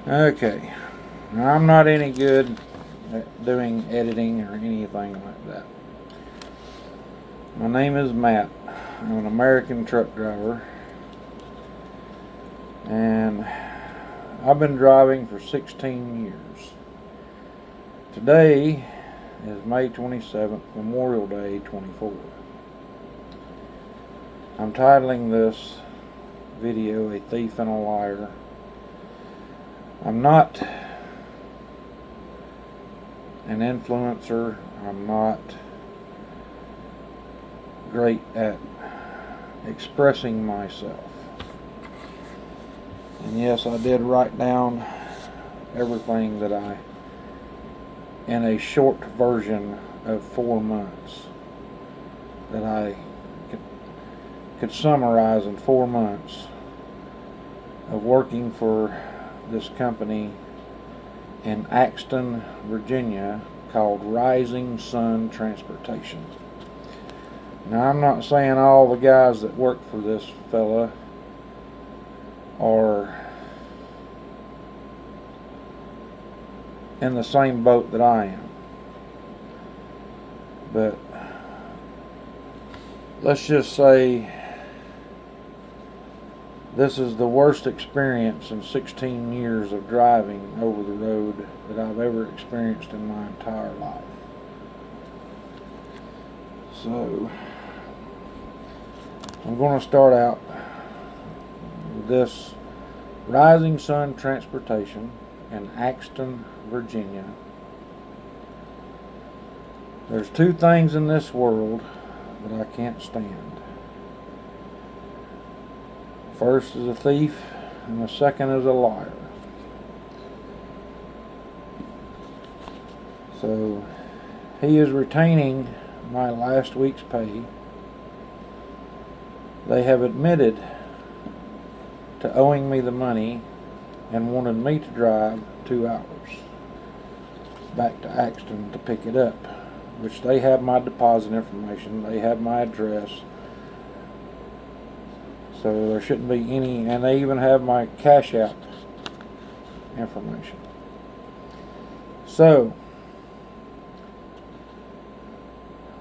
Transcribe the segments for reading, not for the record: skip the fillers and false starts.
Okay, now I'm not any good at doing editing or anything like that. My name is Matt. I'm an American truck driver, and I've been driving for 16 years. Today is May 27th, Memorial Day 24. I'm titling this video "A Thief and a Liar." I'm not an influencer. I'm not great at expressing myself. And yes, I did write down everything that in a short version of 4 months, that I could summarize in 4 months of working for this company in Axton, Virginia, called Rising Sun Transportation. Now, I'm not saying all the guys that work for this fella are in the same boat that I am, but let's just say this is the worst experience in 16 years of driving over the road that I've ever experienced in my entire life. So, I'm going to start out with this Rising Sun Transportation in Axton, Virginia. There's 2 things in this world that I can't stand. First is a thief, and the second is a liar. So, he is retaining my last week's pay. They have admitted to owing me the money and wanted me to drive 2 hours back to Axton to pick it up, which they have my deposit information, they have my address, so there shouldn't be any, and they even have my Cash App information. So,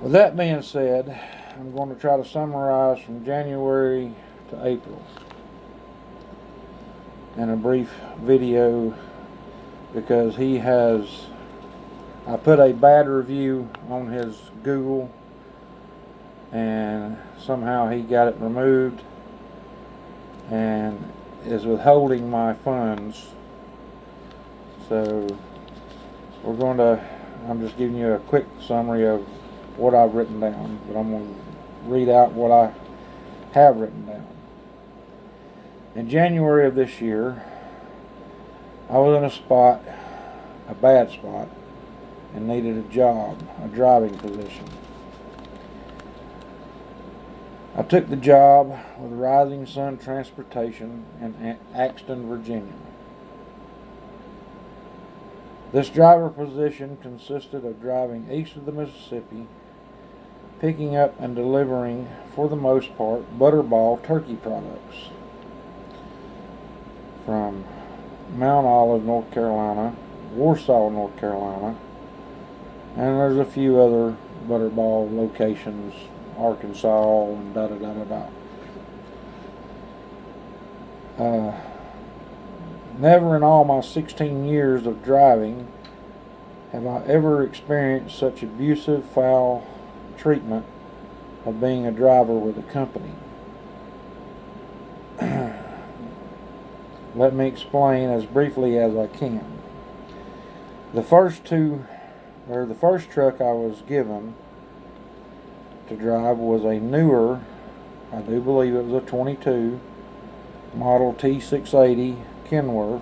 with that being said, I'm going to try to summarize from January to April in a brief video, because I put a bad review on his Google and somehow he got it removed and is withholding my funds. So I'm just giving you a quick summary of what I've written down, but I'm going to read out what I have written down. In January of this year, I was in a bad spot, and needed a job, a driving position. I took the job with Rising Sun Transportation in Axton, Virginia. This driver position consisted of driving east of the Mississippi, picking up and delivering, for the most part, Butterball turkey products from Mount Olive, North Carolina, Warsaw, North Carolina, and there's a few other Butterball locations, Arkansas, and never in all my 16 years of driving have I ever experienced such abusive, foul treatment of being a driver with a company. Let me explain as briefly as I can. The first truck I was given to drive was a newer, I do believe it was a 22 model T680 Kenworth.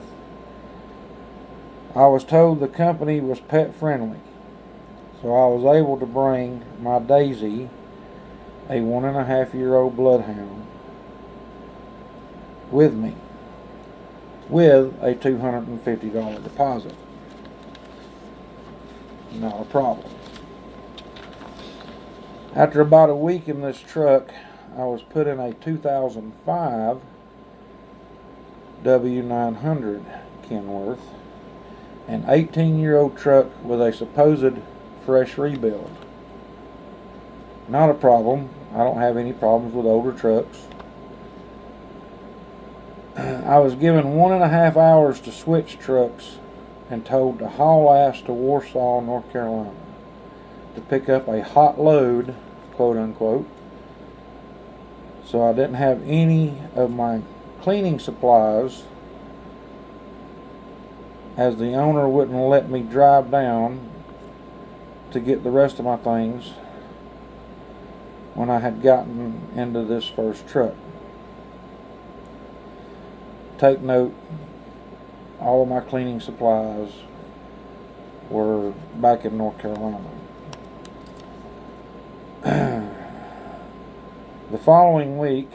I was told the company was pet friendly, so I was able to bring my Daisy, a 1.5-year-old bloodhound, with me, with a $250 deposit. Not a problem. After about a week in this truck, I was put in a 2005 W900 Kenworth, an 18-year-old truck with a supposed fresh rebuild. Not a problem. I don't have any problems with older trucks. I was given 1.5 hours to switch trucks and told to haul ass to Warsaw, North Carolina to pick up a hot load, quote unquote. So I didn't have any of my cleaning supplies, as the owner wouldn't let me drive down to get the rest of my things when I had gotten into this first truck. Take note, all of my cleaning supplies were back in North Carolina. The following week,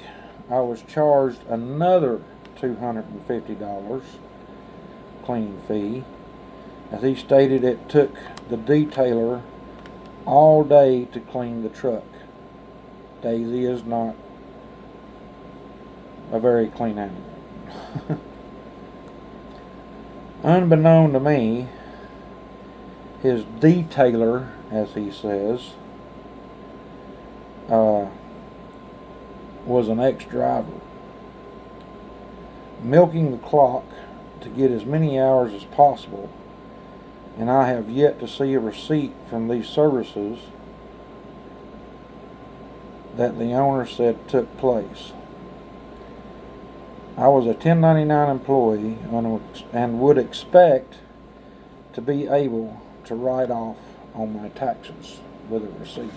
I was charged another $250 cleaning fee, as he stated it took the detailer all day to clean the truck. Daisy is not a very clean animal. Unbeknown to me, his detailer, as he says, was an ex-driver, milking the clock to get as many hours as possible, and I have yet to see a receipt from these services that the owner said took place. I was a 1099 employee and would expect to be able to write off on my taxes with a receipt.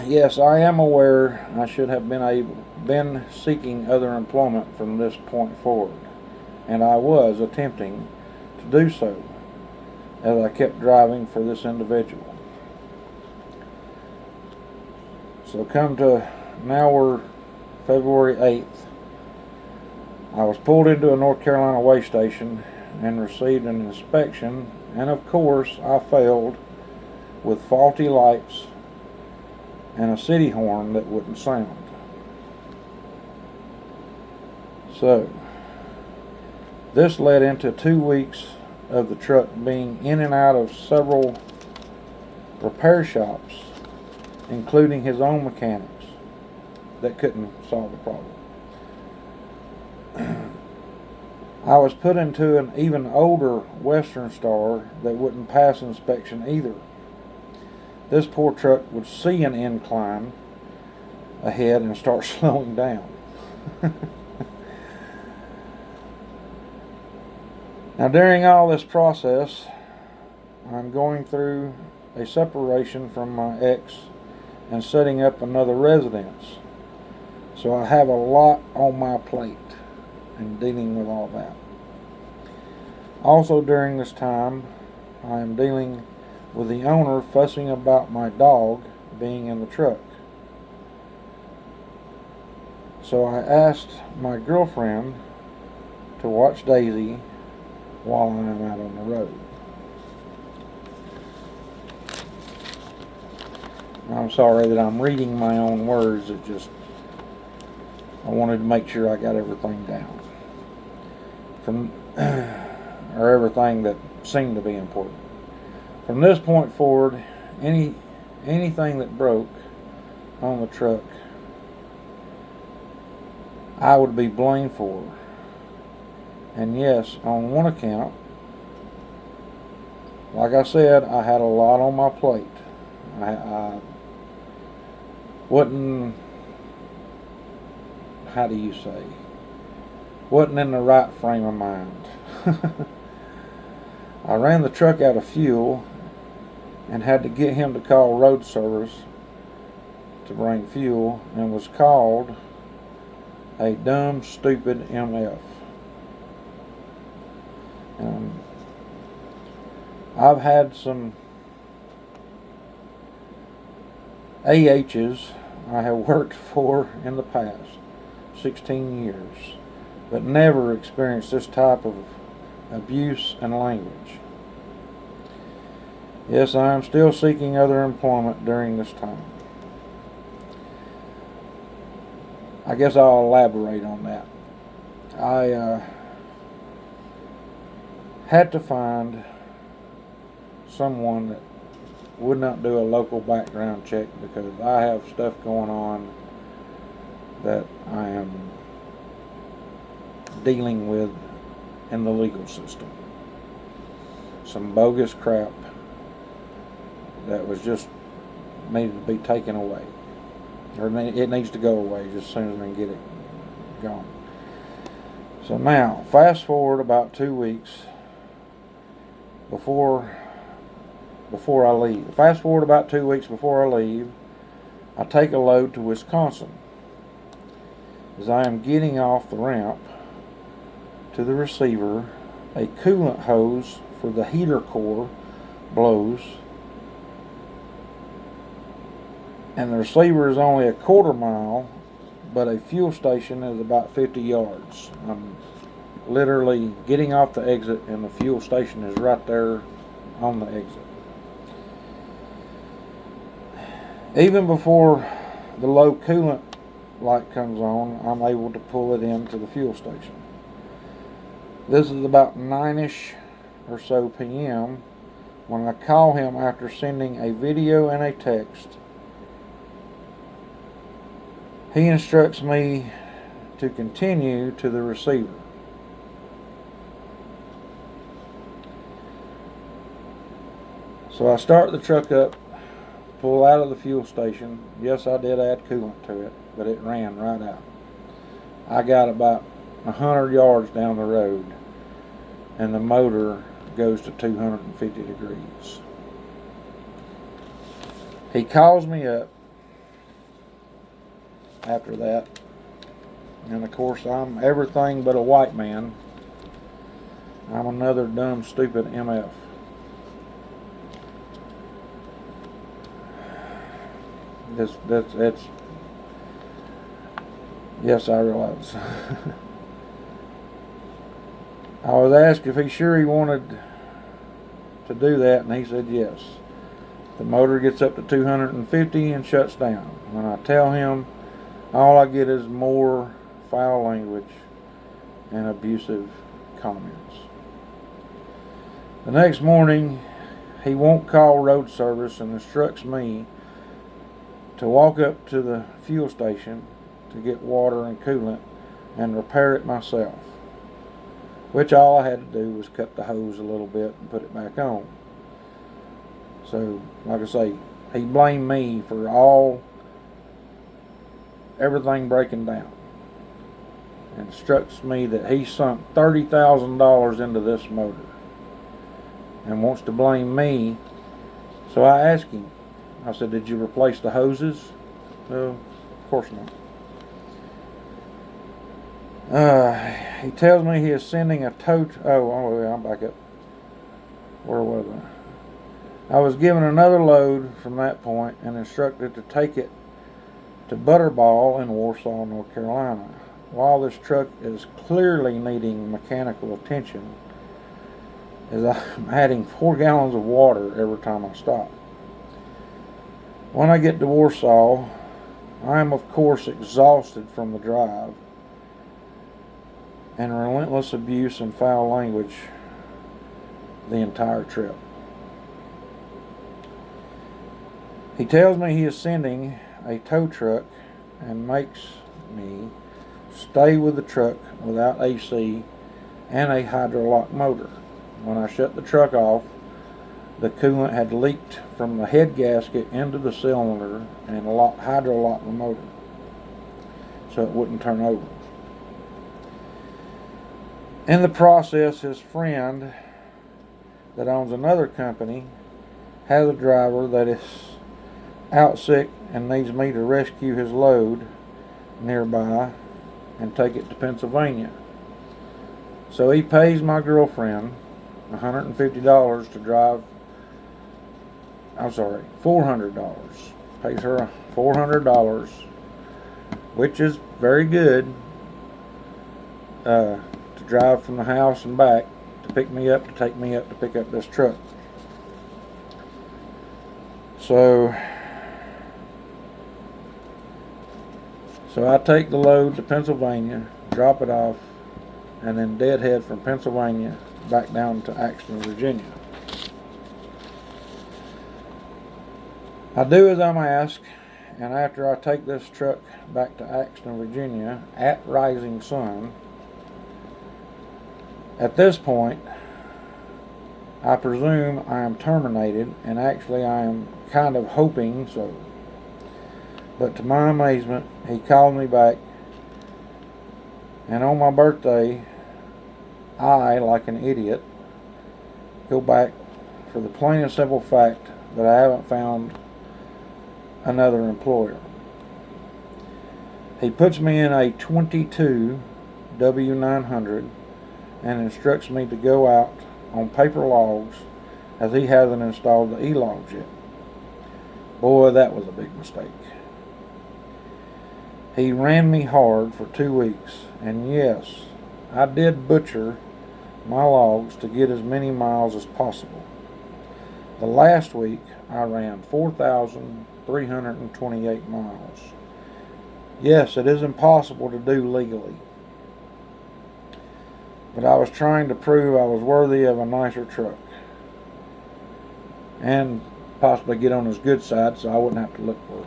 Yes, I am aware I should have been seeking other employment from this point forward, and I was attempting to do so as I kept driving for this individual. So now we're February 8th. I was pulled into a North Carolina weigh station and received an inspection, and of course I failed with faulty lights and a city horn that wouldn't sound. So this led into 2 weeks of the truck being in and out of several repair shops, including his own mechanics that couldn't solve the problem. I was put into an even older Western Star that wouldn't pass inspection either. This poor truck would see an incline ahead and start slowing down. Now, during all this process, I'm going through a separation from my ex and setting up another residence. So I have a lot on my plate in dealing with all that. Also during this time, I am dealing with the owner fussing about my dog being in the truck. So I asked my girlfriend to watch Daisy while I am out on the road. I'm sorry that I'm reading my own words. I wanted to make sure I got everything down. Or everything that seemed to be important. From this point forward, anything that broke on the truck, I would be blamed for. And yes, on one account, like I said, I had a lot on my plate. I wasn't, how do you say, wasn't in the right frame of mind. I ran the truck out of fuel and had to get him to call road service to bring fuel, and was called a dumb, stupid MF. I've had some AHs I have worked for in the past, 16 years, but never experienced this type of abuse and language. Yes, I am still seeking other employment during this time. I guess I'll elaborate on that. I had to find someone that would not do a local background check because I have stuff going on that I am dealing with in the legal system. Some bogus crap that was just needed to be taken away. Or it needs to go away just as soon as I can get it gone. So now, fast forward about 2 weeks before I leave. Fast forward about 2 weeks before I leave, I take a load to Wisconsin. As I am getting off the ramp to the receiver, a coolant hose for the heater core blows, and the receiver is only a quarter mile, but a fuel station is about 50 yards. I'm literally getting off the exit, and the fuel station is right there on the exit. Even before the low coolant light comes on, I'm able to pull it into the fuel station. This is about 9ish or so p.m. when I call him after sending a video and a text. He instructs me to continue to the receiver. So I start the truck up, pull out of the fuel station. Yes, I did add coolant to it, but it ran right out. I got about 100 yards down the road, and the motor goes to 250 degrees. He calls me up after that, and of course I'm everything but a white man. I'm another dumb, stupid MF. That's yes, I realize. I was asked if he's sure he wanted to do that, and he said yes. The motor gets up to 250 and shuts down. When I tell him, all I get is more foul language and abusive comments. The next morning, he won't call road service and instructs me to walk up to the fuel station to get water and coolant and repair it myself, which all I had to do was cut the hose a little bit and put it back on. So, like I say, he blamed me for everything breaking down, and instructs me that he sunk $30,000 into this motor and wants to blame me. So I asked him, I said, did you replace the hoses? No, of course not. He tells me he is sending a tow. I'm back up. Where was I? I was given another load from that point and instructed to take it to Butterball in Warsaw, North Carolina. While this truck is clearly needing mechanical attention, as I'm adding 4 gallons of water every time I stop. When I get to Warsaw, I am of course exhausted from the drive and relentless abuse and foul language the entire trip. He tells me he is sending a tow truck and makes me stay with the truck without AC and a hydrolock motor. When I shut the truck off, the coolant had leaked from the head gasket into the cylinder and hydrolocked the motor so it wouldn't turn over. In the process, his friend that owns another company has a driver that is out sick and needs me to rescue his load nearby and take it to Pennsylvania. So he pays my girlfriend $150 to drive. $400. Pays her $400, which is very good, to drive from the house and back to pick me up, to take me up to pick up this truck. So I take the load to Pennsylvania, drop it off and then deadhead from Pennsylvania back down to Axton, Virginia. I do as I'm asked, and after I take this truck back to Axton, Virginia at rising sun, at this point, I presume I am terminated, and actually I am kind of hoping so. But to my amazement, he called me back, and on my birthday, I, like an idiot, go back for the plain and simple fact that I haven't found another employer. He puts me in a 22 W900 and instructs me to go out on paper logs, as he hasn't installed the e-logs yet. Boy, that was a big mistake. He ran me hard for 2 weeks, and yes, I did butcher my logs to get as many miles as possible. The last week, I ran 4,328 miles. Yes, it is impossible to do legally, but I was trying to prove I was worthy of a nicer truck, and possibly get on his good side so I wouldn't have to look for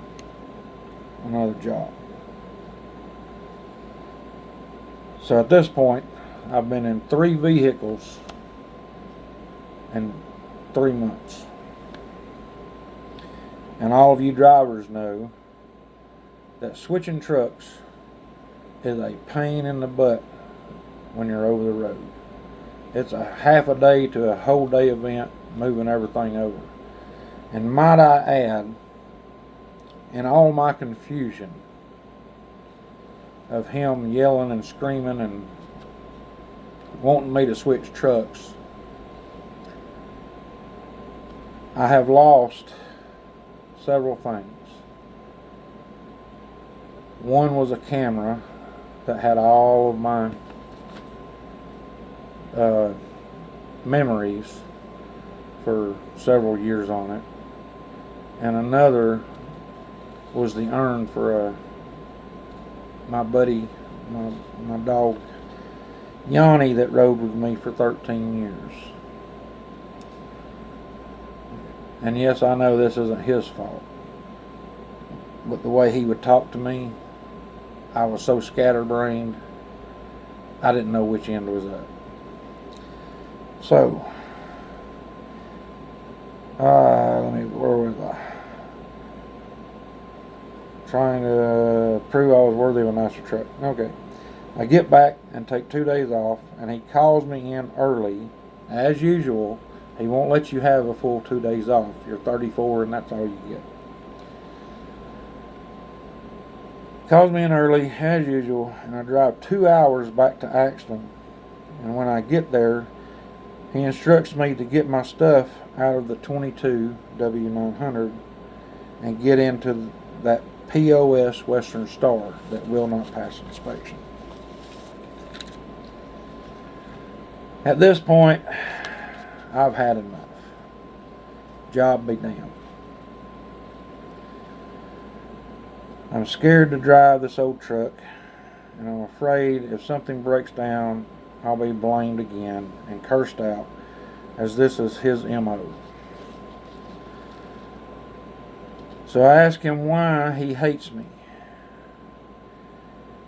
another job. So at this point, I've been in 3 vehicles in 3 months. And all of you drivers know that switching trucks is a pain in the butt when you're over the road. It's a half a day to a whole day event moving everything over. And might I add, in all my confusion of him yelling and screaming and wanting me to switch trucks, I have lost several things. One was a camera that had all of my memories for several years on it, and another was the urn for my buddy, my dog Yanni, that rode with me for 13 years. And yes, I know this isn't his fault, but the way he would talk to me, I was so scatterbrained, I didn't know which end was up. So, where was I? Trying to prove I was worthy of a nicer truck. Okay. I get back and take 2 days off, and he calls me in early. As usual, he won't let you have a full 2 days off. You're 34 and that's all you get. Calls me in early, as usual, and I drive 2 hours back to Axton. And when I get there, he instructs me to get my stuff out of the 22 W900 and get into that POS Western Star that will not pass inspection. At this point, I've had enough. Job be damned. I'm scared to drive this old truck, and I'm afraid if something breaks down, I'll be blamed again and cursed out, as this is his MO. So I ask him why he hates me.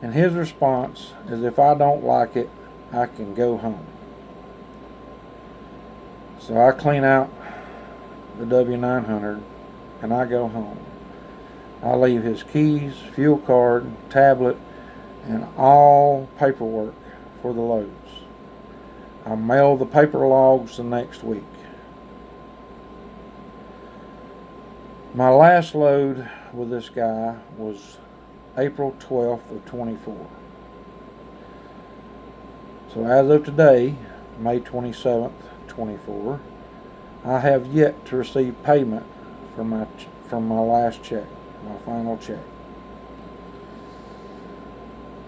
And his response is, if I don't like it, I can go home. So I clean out the W900 and I go home. I leave his keys, fuel card, tablet, and all paperwork for the loads. I mail the paper logs the next week. My last load with this guy was April 12th of 24. So as of today, May 27th, 24, I have yet to receive payment from my last check, my final check.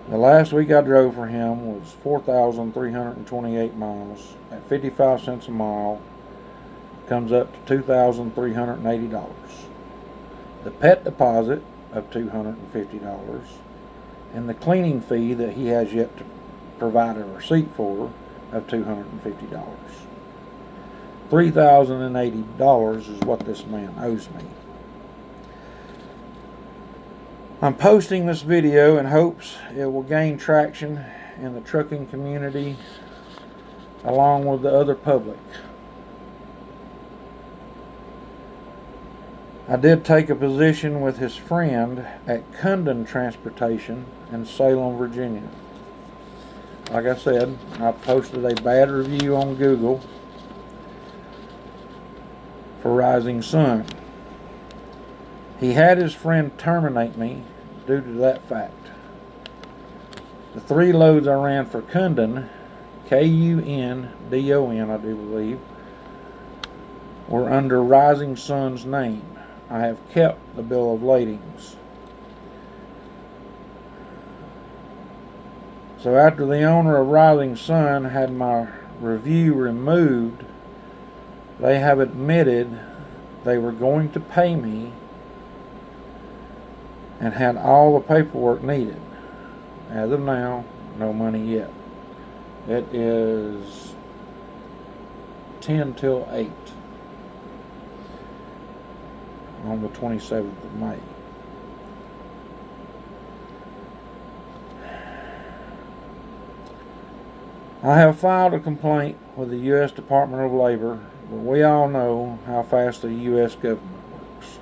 The last week I drove for him was 4,328 miles at 55 cents a mile. Comes up to $2,380. The pet deposit of $250, and the cleaning fee that he has yet to provide a receipt for of $250. $3,080 is what this man owes me. I'm posting this video in hopes it will gain traction in the trucking community along with the other public. I did take a position with his friend at Cundon Transportation in Salem, Virginia. Like I said, I posted a bad review on Google for Rising Sun. He had his friend terminate me due to that fact. The 3 loads I ran for Cundon, K-U-N-D-O-N, I do believe, were under Rising Sun's name. I have kept the bill of ladings. So after the owner of Rising Sun had my review removed, they have admitted they were going to pay me and had all the paperwork needed. As of now, no money yet. It is 10 till 8 on the 27th of May. I have filed a complaint with the U.S. Department of Labor, but we all know how fast the U.S. government works.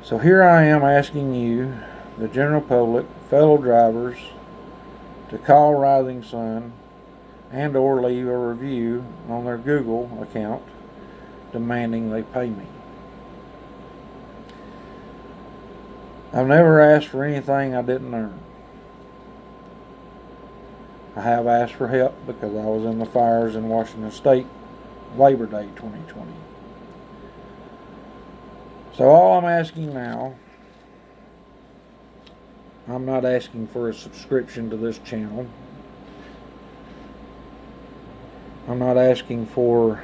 So here I am asking you, the general public, fellow drivers, to call Rising Sun and or leave a review on their Google account demanding they pay me. I've never asked for anything I didn't earn. I have asked for help because I was in the fires in Washington State Labor Day 2020. So all I'm asking now, I'm not asking for a subscription to this channel. I'm not asking for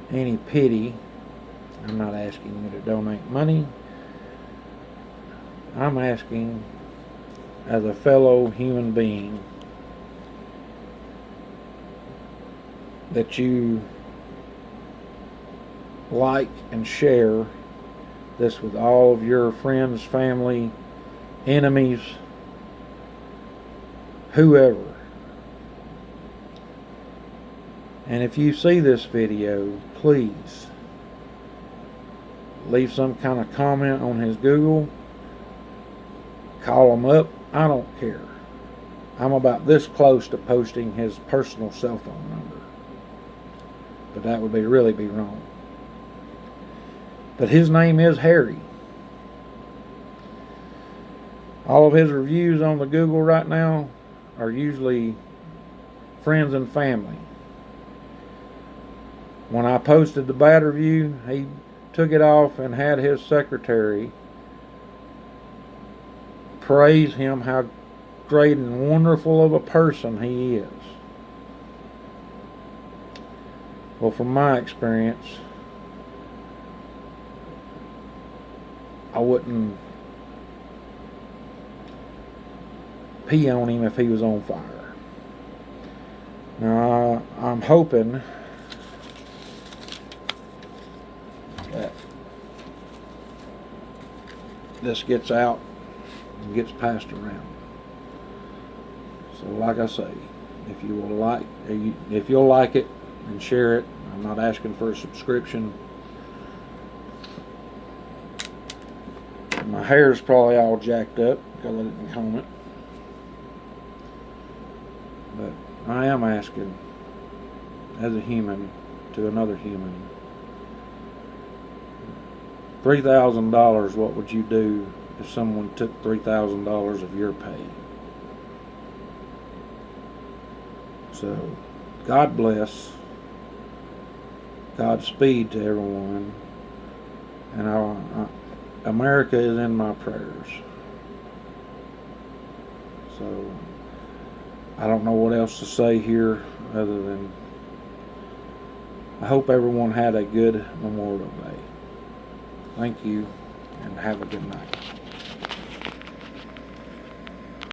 any pity. I'm not asking you to donate money. I'm asking, as a fellow human being, that you like and share this with all of your friends, family, enemies, whoever. And if you see this video, please leave some kind of comment on his Google. Call him up. I don't care. I'm about this close to posting his personal cell phone number. But that would really be wrong. But his name is Harry. All of his reviews on the Google right now are usually friends and family. When I posted the bad review, he took it off and had his secretary praise him how great and wonderful of a person he is. Well, from my experience, I wouldn't pee on him if he was on fire. Now, I'm hoping that this gets out and gets passed around. So like I say, if you'll like it and share it, I'm not asking for a subscription. My hair is probably all jacked up because I didn't comb it. But I am asking, as a human to another human, $3,000, what would you do if someone took $3,000 of your pay? So, God bless, Godspeed to everyone, and America is in my prayers. So, I don't know what else to say here other than I hope everyone had a good Memorial Day. Thank you, and have a good night.